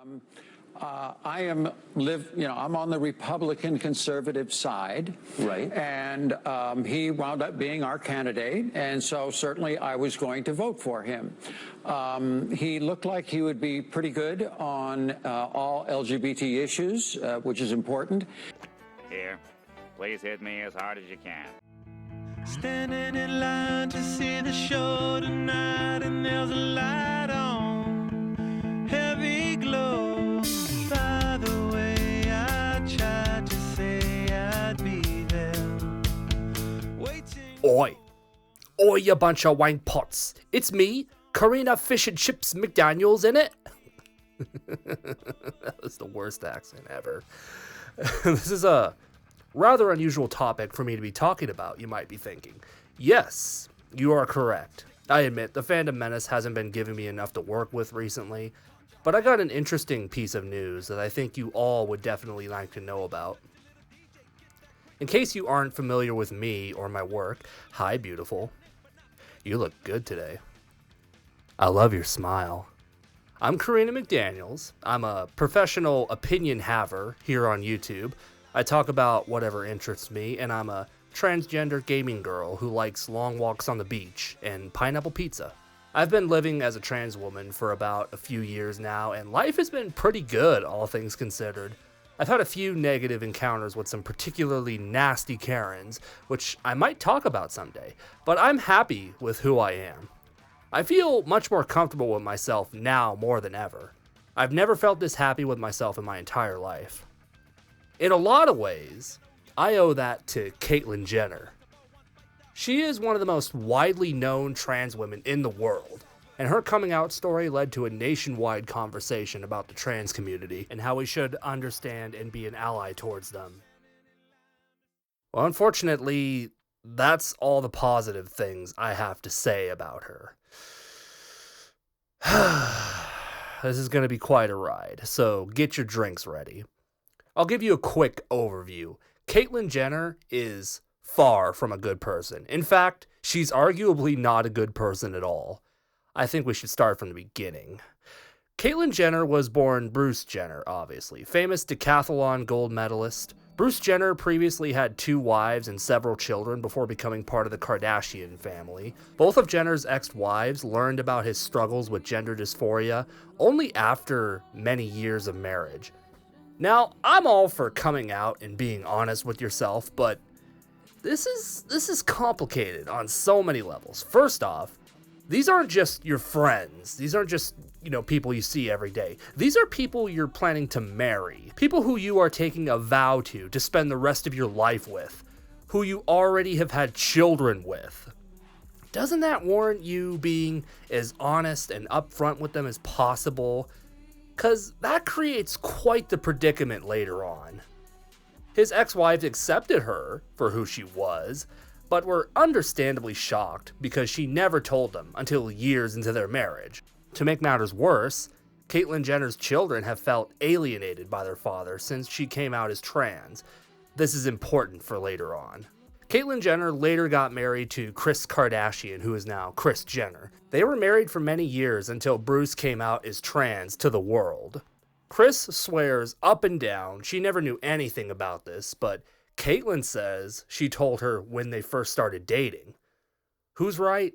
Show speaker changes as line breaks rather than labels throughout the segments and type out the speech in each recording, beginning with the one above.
I'm on the Republican conservative side.
Right.
And he wound up being our candidate. And so certainly I was going to vote for him. He looked like he would be pretty good on all LGBT issues, which is important.
Here, please hit me as hard as you can.
Standing in line to see the show tonight, and there's a light on, heavy glow. By the way, I tried to say I'd be there, waiting.
Oi, you bunch of wank pots. It's me, Karina Fish and Chips McDaniels, innit? That was the worst accent ever. This is a rather unusual topic for me to be talking about, you might be thinking. Yes, you are correct. I admit, the Fandom Menace hasn't been giving me enough to work with recently, but I got an interesting piece of news that I think you all would definitely like to know about. In case you aren't familiar with me or my work, hi beautiful. You look good today. I love your smile. I'm Karina McDaniels. I'm a professional opinion haver here on YouTube. I talk about whatever interests me, and I'm a transgender gaming girl who likes long walks on the beach and pineapple pizza. I've been living as a trans woman for about a few years now, and life has been pretty good, all things considered. I've had a few negative encounters with some particularly nasty Karens, which I might talk about someday, but I'm happy with who I am. I feel much more comfortable with myself now more than ever. I've never felt this happy with myself in my entire life. In a lot of ways, I owe that to Caitlyn Jenner. She is one of the most widely known trans women in the world, and her coming out story led to a nationwide conversation about the trans community and how we should understand and be an ally towards them. Well, unfortunately, that's all the positive things I have to say about her. This is going to be quite a ride, so get your drinks ready. I'll give you a quick overview. Caitlyn Jenner is far from a good person. In fact, she's arguably not a good person at all. I think we should start from the beginning. Caitlyn Jenner was born Bruce Jenner, obviously, famous decathlon gold medalist. Bruce Jenner previously had 2 wives and several children before becoming part of the Kardashian family. Both of Jenner's ex-wives learned about his struggles with gender dysphoria only after many years of marriage. Now, I'm all for coming out and being honest with yourself, but this is complicated on so many levels. First off, these aren't just your friends. These aren't just, people you see every day. These are people you're planning to marry. People who you are taking a vow to spend the rest of your life with. Who you already have had children with. Doesn't that warrant you being as honest and upfront with them as possible? Because that creates quite the predicament later on. His ex-wives accepted her for who she was, but were understandably shocked because she never told them until years into their marriage. To make matters worse, Caitlyn Jenner's children have felt alienated by their father since she came out as trans. This is important for later on. Caitlyn Jenner later got married to Kris Kardashian, who is now Kris Jenner. They were married for many years until Bruce came out as trans to the world. Kris swears up and down she never knew anything about this, but Caitlyn says she told her when they first started dating. Who's right?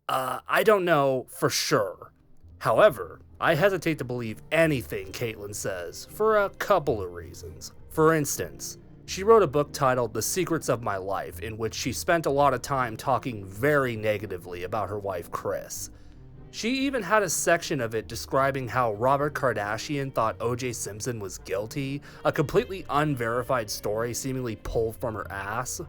I don't know for sure. However, I hesitate to believe anything Caitlyn says for a couple of reasons. For instance, she wrote a book titled The Secrets of My Life, in which she spent a lot of time talking very negatively about her wife, Kris. She even had a section of it describing how Robert Kardashian thought O.J. Simpson was guilty, a completely unverified story seemingly pulled from her ass.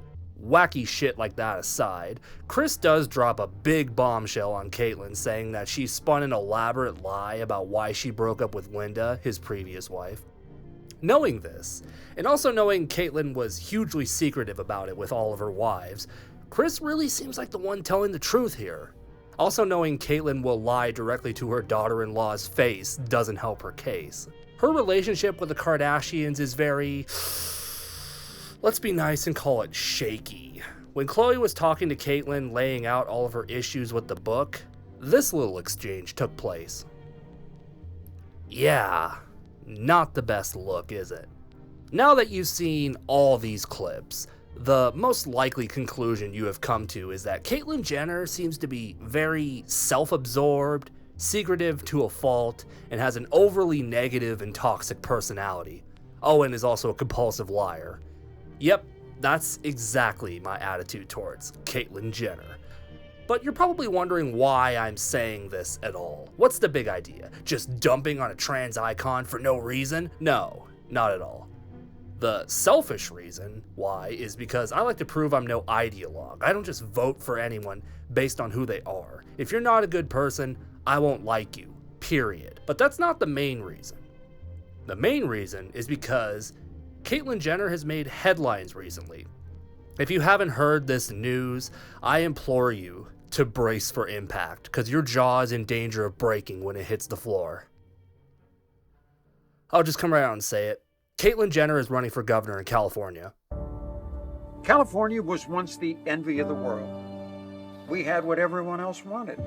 Wacky shit like that aside, Kris does drop a big bombshell on Caitlyn, saying that she spun an elaborate lie about why she broke up with Linda, his previous wife. Knowing this, and also knowing Caitlyn was hugely secretive about it with all of her wives, Kris really seems like the one telling the truth here. Also knowing Caitlyn will lie directly to her daughter-in-law's face doesn't help her case. Her relationship with the Kardashians is very, let's be nice and call it shaky. When Khloe was talking to Caitlyn, laying out all of her issues with the book, this little exchange took place. Yeah, not the best look, is it? Now that you've seen all these clips, the most likely conclusion you have come to is that Caitlyn Jenner seems to be very self-absorbed, secretive to a fault, and has an overly negative and toxic personality. Oh, and is also a compulsive liar. Yep, that's exactly my attitude towards Caitlyn Jenner. But you're probably wondering why I'm saying this at all. What's the big idea? Just dumping on a trans icon for no reason? No, not at all. The selfish reason why is because I like to prove I'm no ideologue. I don't just vote for anyone based on who they are. If you're not a good person, I won't like you, period. But that's not the main reason. The main reason is because Caitlyn Jenner has made headlines recently. If you haven't heard this news, I implore you to brace for impact, because your jaw is in danger of breaking when it hits the floor. I'll just come right out and say it. Caitlyn Jenner is running for governor in California.
California was once the envy of the world. We had what everyone else wanted.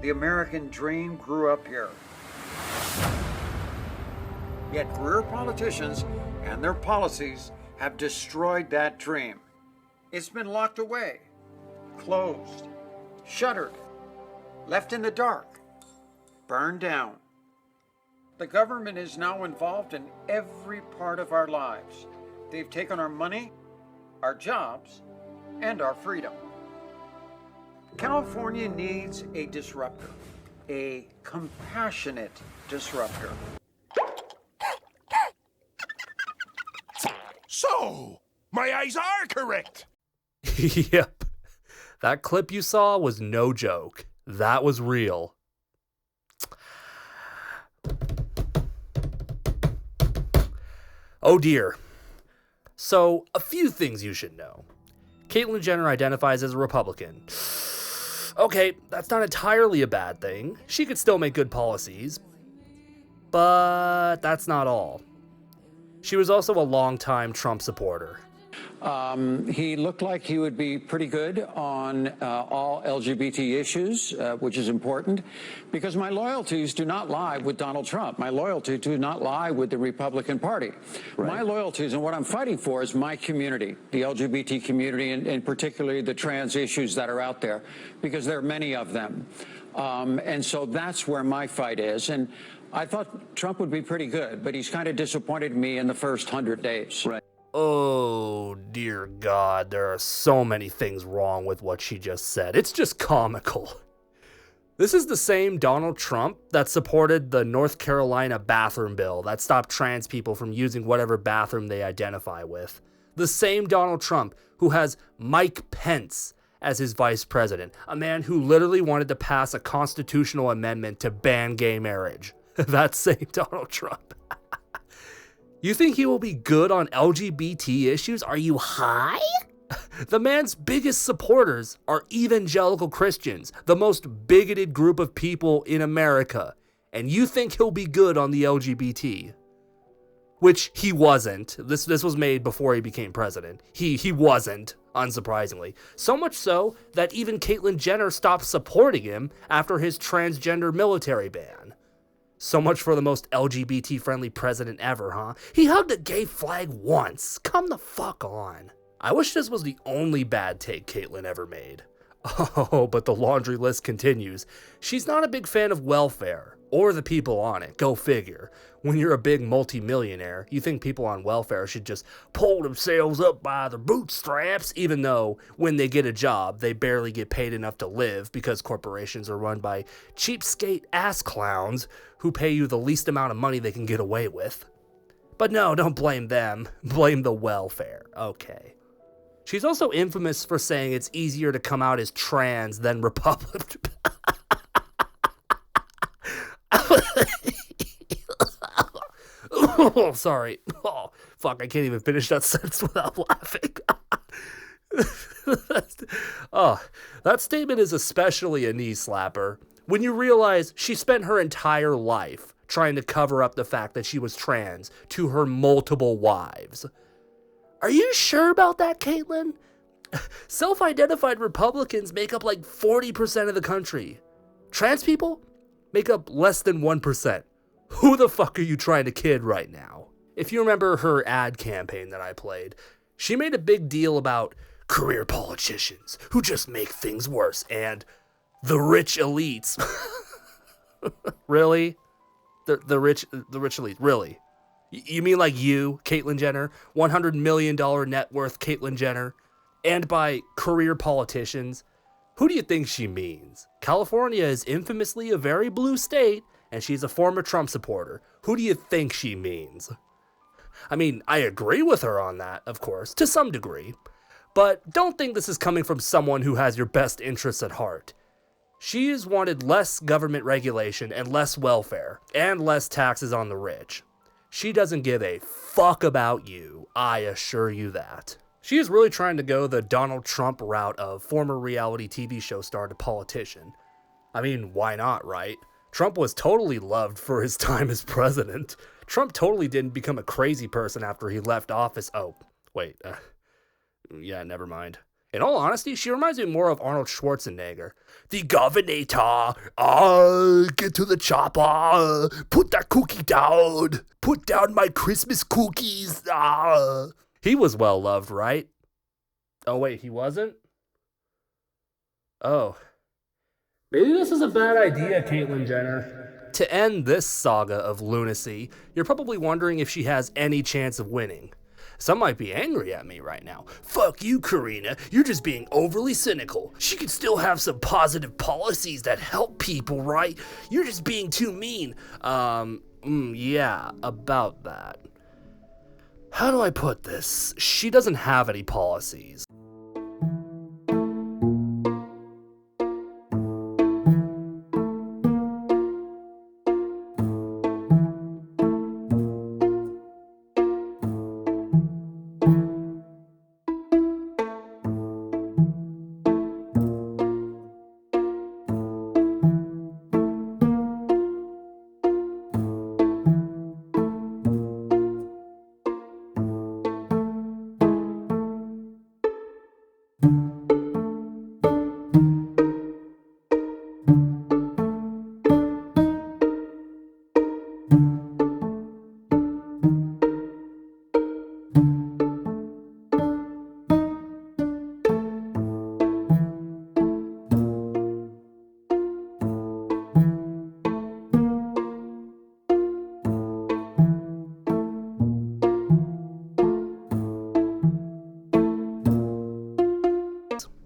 The American dream grew up here. Yet career politicians and their policies have destroyed that dream. It's been locked away, closed, shuttered, left in the dark, burned down. The government is now involved in every part of our lives. They've taken our money, our jobs, and our freedom. California needs a disruptor, a compassionate disruptor.
So, my eyes are correct.
Yep. That clip you saw was no joke. That was real. Oh dear. So, a few things you should know. Caitlyn Jenner identifies as a Republican. Okay, that's not entirely a bad thing. She could still make good policies. But that's not all. She was also a longtime Trump supporter.
He looked like he would be pretty good on all LGBT issues, which is important, because my loyalties do not lie with Donald Trump. My loyalties do not lie with the Republican Party. Right. My loyalties and what I'm fighting for is my community, the LGBT community, and particularly the trans issues that are out there, because there are many of them. And so that's where my fight is. And I thought Trump would be pretty good, but he's kind of disappointed me in the first 100 days.
Right.
Oh, dear God, there are so many things wrong with what she just said. It's just comical. This is the same Donald Trump that supported the North Carolina bathroom bill that stopped trans people from using whatever bathroom they identify with. The same Donald Trump who has Mike Pence as his vice president, a man who literally wanted to pass a constitutional amendment to ban gay marriage. That same Donald Trump. You think he will be good on LGBT issues? Are you high? The man's biggest supporters are evangelical Christians, the most bigoted group of people in America. And you think he'll be good on the LGBT? Which he wasn't. This was made before he became president. He wasn't, unsurprisingly. So much so that even Caitlyn Jenner stopped supporting him after his transgender military ban. So much for the most LGBT-friendly president ever, huh? He hugged a gay flag once. Come the fuck on. I wish this was the only bad take Caitlyn ever made. Oh, but the laundry list continues. She's not a big fan of welfare, or the people on it, go figure. When you're a big multimillionaire, you think people on welfare should just pull themselves up by their bootstraps, even though when they get a job, they barely get paid enough to live because corporations are run by cheapskate ass clowns who pay you the least amount of money they can get away with. But no, don't blame them. Blame the welfare. Okay. She's also infamous for saying it's easier to come out as trans than Republican. Oh, sorry. Oh, fuck, I can't even finish that sentence without laughing. Oh, that statement is especially a knee slapper when you realize she spent her entire life trying to cover up the fact that she was trans to her multiple wives. Are you sure about that, Caitlyn? Self-identified Republicans make up like 40% of the country. Trans people make up less than 1%. Who the fuck are you trying to kid right now? If you remember her ad campaign that I played, she made a big deal about career politicians who just make things worse and the rich elites. Really? The rich elite, really? You mean like you, Caitlyn Jenner, $100 million net worth Caitlyn Jenner? And by career politicians, who do you think she means? California is infamously a very blue state, and she's a former Trump supporter. Who do you think she means? I mean, I agree with her on that, of course, to some degree. But don't think this is coming from someone who has your best interests at heart. She has wanted less government regulation and less welfare, and less taxes on the rich. She doesn't give a fuck about you, I assure you that. She is really trying to go the Donald Trump route of former reality TV show star to politician. I mean, why not, right? Trump was totally loved for his time as president. Trump totally didn't become a crazy person after he left office. Oh, wait. Yeah, never mind. In all honesty, she reminds me more of Arnold Schwarzenegger. The governor, get to the chopper, put that cookie down, put down my Christmas cookies, He was well loved, right? Oh wait, he wasn't? Oh. Maybe this is a bad idea, Caitlyn Jenner. To end this saga of lunacy, you're probably wondering if she has any chance of winning. Some might be angry at me right now. Fuck you, Karina. You're just being overly cynical. She could still have some positive policies that help people, right? You're just being too mean. Yeah, about that. How do I put this? She doesn't have any policies.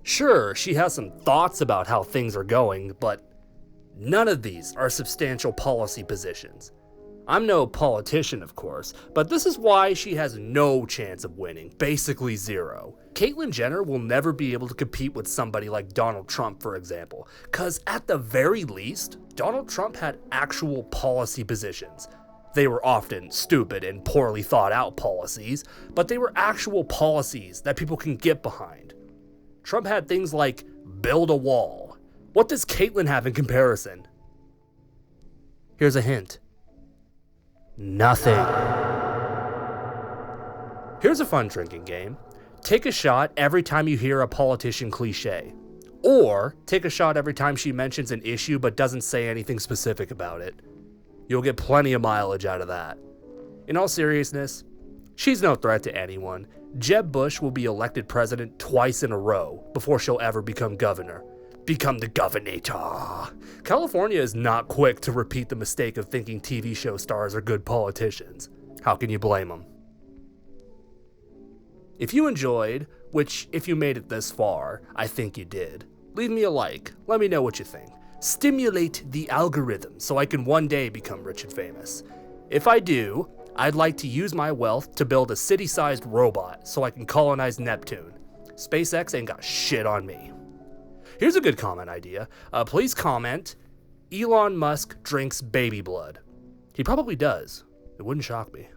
Sure, she has some thoughts about how things are going, but none of these are substantial policy positions. I'm no politician, of course, but this is why she has no chance of winning, basically zero. Caitlyn Jenner will never be able to compete with somebody like Donald Trump, for example, because at the very least, Donald Trump had actual policy positions. They were often stupid and poorly thought out policies, but they were actual policies that people can get behind. Trump had things like build a wall. What does Caitlyn have in comparison? Here's a hint. Nothing. Here's a fun drinking game. Take a shot every time you hear a politician cliche. Or take a shot every time she mentions an issue but doesn't say anything specific about it. You'll get plenty of mileage out of that. In all seriousness, she's no threat to anyone. Jeb Bush will be elected president twice in a row before she'll ever become governor. Become the governator. California is not quick to repeat the mistake of thinking TV show stars are good politicians. How can you blame them? If you enjoyed, which if you made it this far, I think you did, leave me a like. Let me know what you think. Stimulate the algorithm so I can one day become rich and famous. If I do, I'd like to use my wealth to build a city-sized robot so I can colonize Neptune. SpaceX ain't got shit on me. Here's a good comment idea. Please comment, Elon Musk drinks baby blood. He probably does. It wouldn't shock me.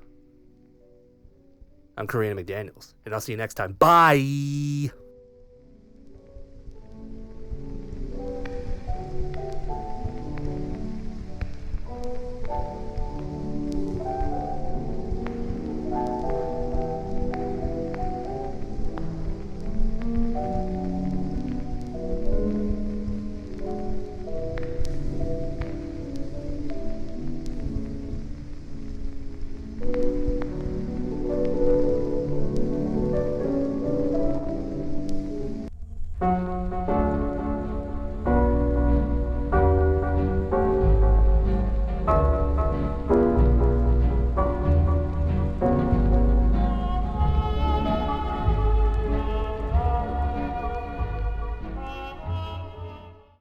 I'm Karina McDaniels, and I'll see you next time. Bye!